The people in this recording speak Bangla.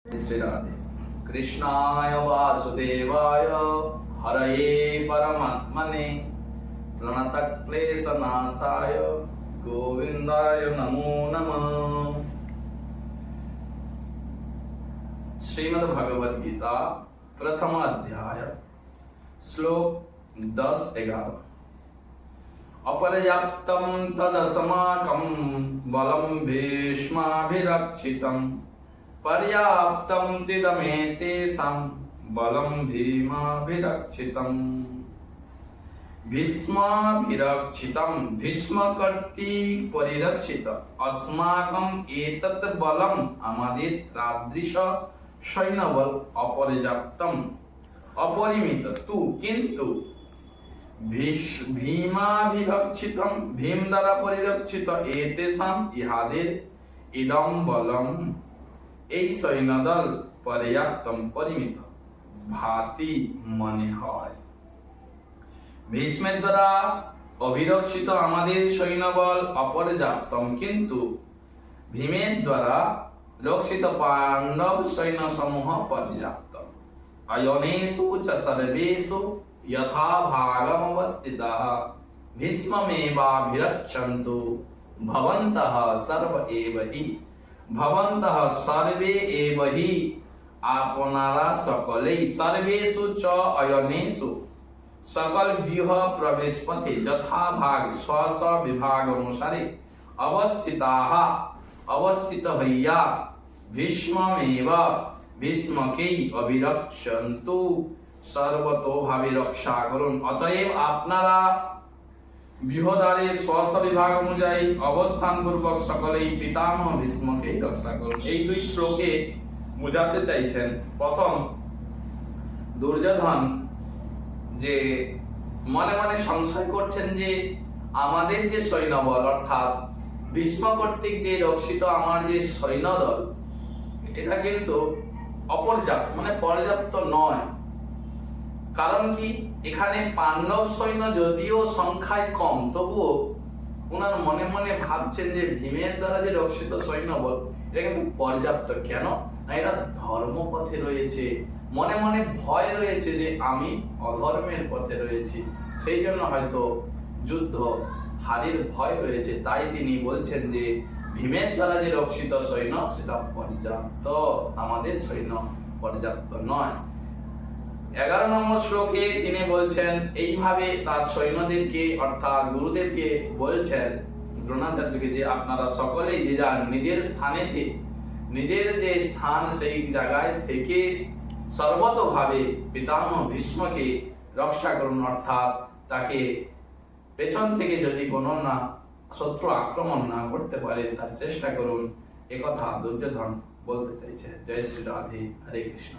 श्री राधे। कृष्णाय वासुदेवाय हरये परमात्मने प्रणतक्लेशनाशाय गोविंदाय नमो नमः। श्रीमद् भगवद गीता प्रथम अध्याय श्लोक 10-11। अपर्याप्तं तदस्माकं बलं भीष्माभिरक्षितं पर्याप्तं तिदमेतेषां बलं भीमाभिरक्षितम्। भीष्माभिरक्षितं भीष्म कर्तृक परिरक्षित अस्माकं एतत् बलम আমাদের তাদৃশ সৈন্যবল অপর্যাপ্তম অপরিমিত তু কিন্তু ভীমাভিরক্ষিতম ভীম দ্বারা পরিরক্ষিত এতেষাম ইহাদের ইদম বলম এই সৈন্যদল পর্যাপ্তম পরিমিত ভাতি মনে হয়। ভীষ্মের দ্বারা অভিরক্ষিত আমাদের সৈন্যবল অপর্যাপ্তম কিন্তু ভীমের দ্বারা রক্ষিত পাণ্ডব সৈন্য সমূহ পর্যাপ্ত। অয়নেষু চ সর্বেষু যথা ভাগম অবস্থিতঃ ভীষ্মমেবাভিরক্ষन्तু ভবন্তঃ সর্ব এব হি। ভবন্তঃ সর্বে এব হি আপনারা সকলেই সর্বেষু চ অয়নেষু সকল গৃহ প্রবেশ পথে যথা ভাগ স্ব স্ব বিভাগ অনুসারে অবস্থিত হইয়া ভীষ্মমেব ভীষ্মকেই অভিরক্ষন্তু সর্বতোভাবে রক্ষা করুন। অতএব আপনারা বৃহদারে স্ব স্ব বিভাগ অনুযায়ী অবস্থান পূর্বক সকলেই পিতামহ ভীষ্মকেই রক্ষা করুন। এই দুই শ্লোকে বোঝাতে চাইছেন, প্রথম দুর্যোধন যে মনে মনে সংশয় করছেন যে আমাদের যে সৈন্যবল অর্থাৎ ভীষ্ম কর্তৃক যে রক্ষিত আমার যে সৈন্যদল এটা কিন্তু অপর্যাপ্ত মানে পর্যাপ্ত নয়। কারণ কি, এখানে পাণ্ডব সৈন্য যদিও সংখ্যায় কম তবুও ওনার মনে মনে ভাবছেন যে ভীমের দ্বারা যে রক্ষিত সৈন্যবল এটা কিন্তু পর্যাপ্ত। কেন না, এরা ধর্মপথে রয়েছে, মনে মনে ভয় রয়েছে যে আমি অধর্মের পথে রয়েছি, সেই জন্য হয়তো যুদ্ধ হারির ভয় রয়েছে। তাই তিনি বলছেন যে ভীমের দ্বারা যে রক্ষিত সৈন্য সেটা পর্যাপ্ত, আমাদের সৈন্য পর্যাপ্ত নয়। 11 নম্বর শ্লোকে তিনি বলছেন এইভাবে তার সৈন্যদেরকে অর্থাৎ গুরুদেবকে বলছেন দ্রোণাচার্যকে যে আপনারা সকলেই যে যান নিজের স্থানেতে নিজের যে স্থান সেই জায়গায় থেকে সর্বতোভাবে পিতামহ ভীষ্মকে রক্ষা করুন, অর্থাৎ তাকে পেছন থেকে যদি কোনো না শত্রু আক্রমণ না করতে পারে তার চেষ্টা করুন। একথা দুর্যোধন বলতে চাইছে। জয় শ্রী রাধে, হরে কৃষ্ণ।